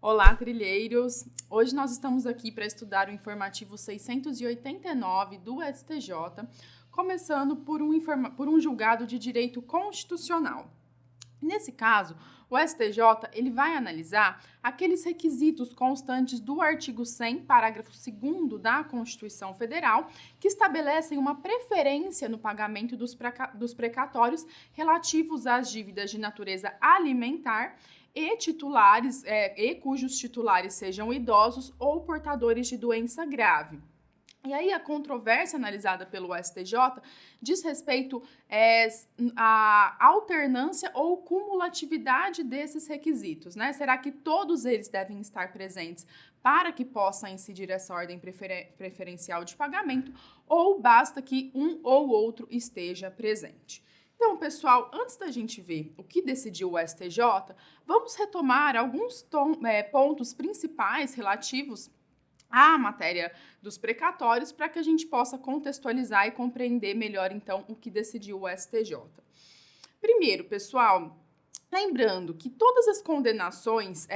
Olá, trilheiros! Hoje nós estamos aqui para estudar o informativo 689 do STJ, começando por um julgado de direito constitucional. Nesse caso, o STJ ele vai analisar aqueles requisitos constantes do artigo 100, parágrafo 2º da Constituição Federal, que estabelecem uma preferência no pagamento dos precatórios relativos às dívidas de natureza alimentar e cujos titulares sejam idosos ou portadores de doença grave. E aí a controvérsia analisada pelo STJ diz respeito à alternância ou cumulatividade desses requisitos, né? Será que todos eles devem estar presentes para que possa incidir essa ordem preferencial de pagamento ou basta que um ou outro esteja presente? Então, pessoal, antes da gente ver o que decidiu o STJ, vamos retomar alguns pontos principais relativos à matéria dos precatórios para que a gente possa contextualizar e compreender melhor, então, o que decidiu o STJ. Primeiro, pessoal, lembrando que todas as condenações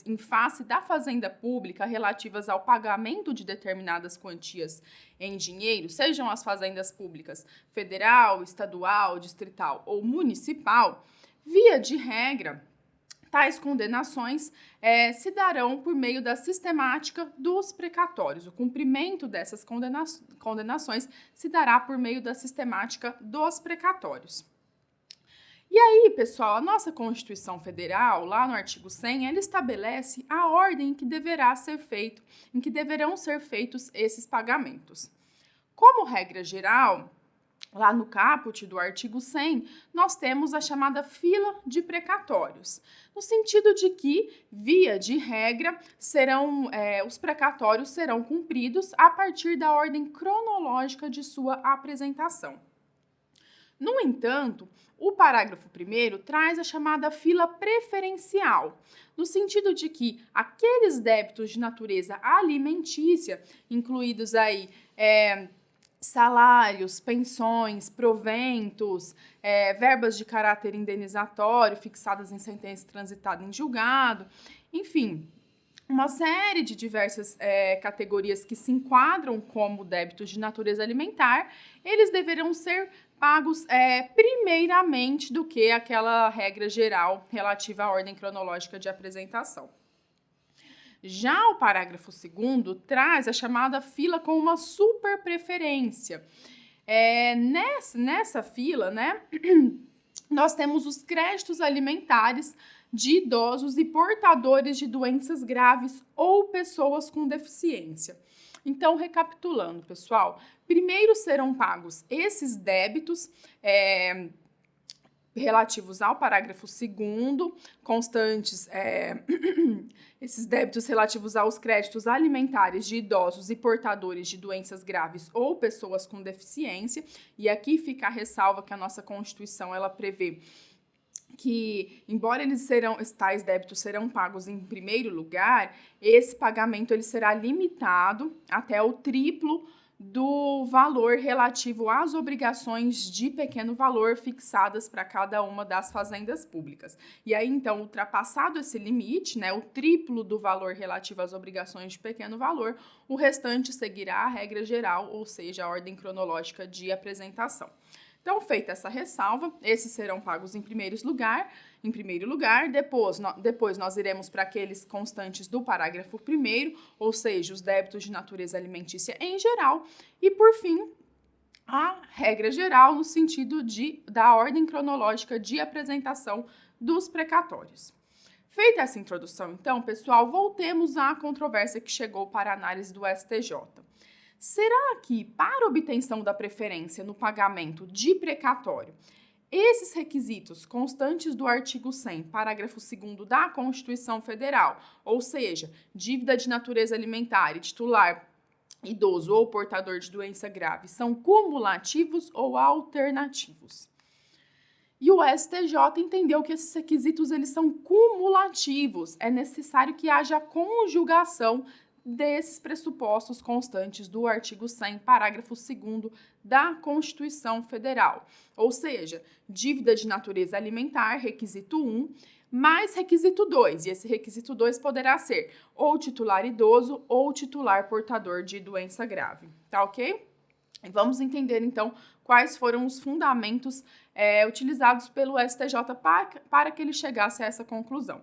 em face da fazenda pública relativas ao pagamento de determinadas quantias em dinheiro, sejam as fazendas públicas federal, estadual, distrital ou municipal, via de regra, tais condenações se darão por meio da sistemática dos precatórios. O cumprimento dessas condenações se dará por meio da sistemática dos precatórios. E aí, pessoal, a nossa Constituição Federal, lá no artigo 100, ela estabelece a ordem em que deverão ser feitos esses pagamentos. Como regra geral, lá no caput do artigo 100, nós temos a chamada fila de precatórios, no sentido de que, via de regra, os precatórios serão cumpridos a partir da ordem cronológica de sua apresentação. No entanto, o parágrafo 1º traz a chamada fila preferencial, no sentido de que aqueles débitos de natureza alimentícia, incluídos aí salários, pensões, proventos, verbas de caráter indenizatório fixadas em sentença transitada em julgado, enfim, uma série de diversas categorias que se enquadram como débitos de natureza alimentar, eles deverão ser pagos primeiramente do que aquela regra geral relativa à ordem cronológica de apresentação. Já o parágrafo 2º traz a chamada fila com uma superpreferência. Nessa fila, né, nós temos os créditos alimentares de idosos e portadores de doenças graves ou pessoas com deficiência. Então, recapitulando, pessoal, primeiro serão pagos esses débitos relativos ao parágrafo 2º, constantes esses débitos relativos aos créditos alimentares de idosos e portadores de doenças graves ou pessoas com deficiência. E aqui fica a ressalva que a nossa Constituição ela prevê que, embora tais débitos serão pagos em primeiro lugar, esse pagamento ele será limitado até o triplo do valor relativo às obrigações de pequeno valor fixadas para cada uma das fazendas públicas. E aí, então, ultrapassado esse limite, né, o triplo do valor relativo às obrigações de pequeno valor, o restante seguirá a regra geral, ou seja, a ordem cronológica de apresentação. Então, feita essa ressalva, esses serão pagos em primeiro lugar, depois nós iremos para aqueles constantes do parágrafo 1º, ou seja, os débitos de natureza alimentícia em geral, e por fim, a regra geral no sentido da ordem cronológica de apresentação dos precatórios. Feita essa introdução, então, pessoal, voltemos à controvérsia que chegou para a análise do STJ. Será que, para obtenção da preferência no pagamento de precatório, esses requisitos constantes do artigo 100, parágrafo 2º da Constituição Federal, ou seja, dívida de natureza alimentar e titular idoso ou portador de doença grave, são cumulativos ou alternativos? E o STJ entendeu que esses requisitos eles são cumulativos. É necessário que haja conjugação desses pressupostos constantes do artigo 100, parágrafo 2º da Constituição Federal. Ou seja, dívida de natureza alimentar, requisito 1, mais requisito 2, e esse requisito 2 poderá ser ou titular idoso ou titular portador de doença grave, tá ok? E vamos entender, então, quais foram os fundamentos utilizados pelo STJ para que ele chegasse a essa conclusão.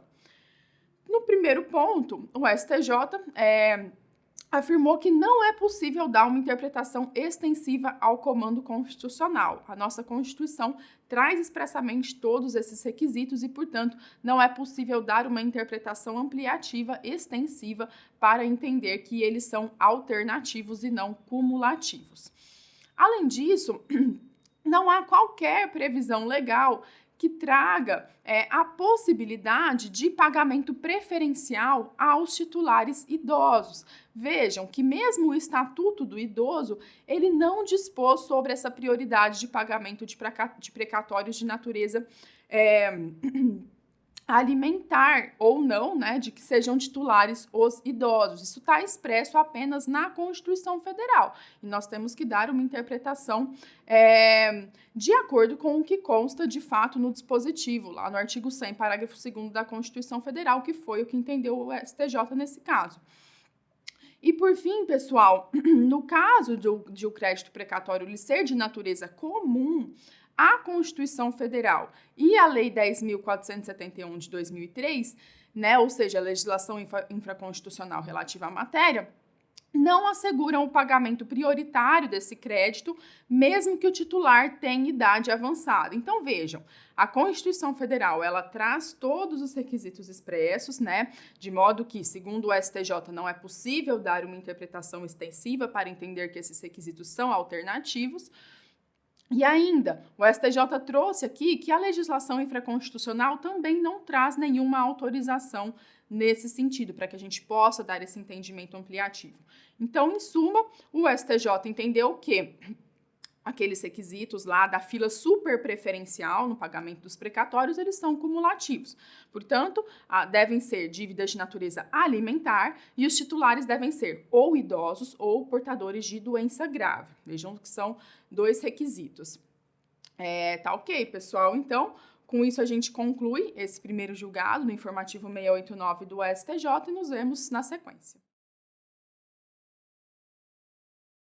No primeiro ponto, o STJ afirmou que não é possível dar uma interpretação extensiva ao comando constitucional. A nossa Constituição traz expressamente todos esses requisitos e, portanto, não é possível dar uma interpretação ampliativa, extensiva, para entender que eles são alternativos e não cumulativos. Além disso, não há qualquer previsão legal que traga a possibilidade de pagamento preferencial aos titulares idosos. Vejam que mesmo o Estatuto do Idoso, ele não dispôs sobre essa prioridade de pagamento de precatórios de natureza alimentar ou não, né, de que sejam titulares os idosos. Isso está expresso apenas na Constituição Federal e nós temos que dar uma interpretação de acordo com o que consta de fato no dispositivo, lá no artigo 100, parágrafo 2º da Constituição Federal, que foi o que entendeu o STJ nesse caso. E por fim, pessoal, no caso de o crédito precatório ele ser de natureza comum, a Constituição Federal e a Lei 10.471 de 2003, né, ou seja, a legislação infraconstitucional relativa à matéria, não asseguram o pagamento prioritário desse crédito, mesmo que o titular tenha idade avançada. Então, vejam, a Constituição Federal, ela traz todos os requisitos expressos, né, de modo que, segundo o STJ, não é possível dar uma interpretação extensiva para entender que esses requisitos são alternativos. E ainda, o STJ trouxe aqui que a legislação infraconstitucional também não traz nenhuma autorização nesse sentido, para que a gente possa dar esse entendimento ampliativo. Então, em suma, o STJ entendeu que aqueles requisitos lá da fila super preferencial no pagamento dos precatórios, eles são cumulativos. Portanto, devem ser dívidas de natureza alimentar e os titulares devem ser ou idosos ou portadores de doença grave. Vejam que são 2 requisitos. Tá ok, pessoal? Então, com isso a gente conclui esse primeiro julgado no informativo 689 do STJ e nos vemos na sequência.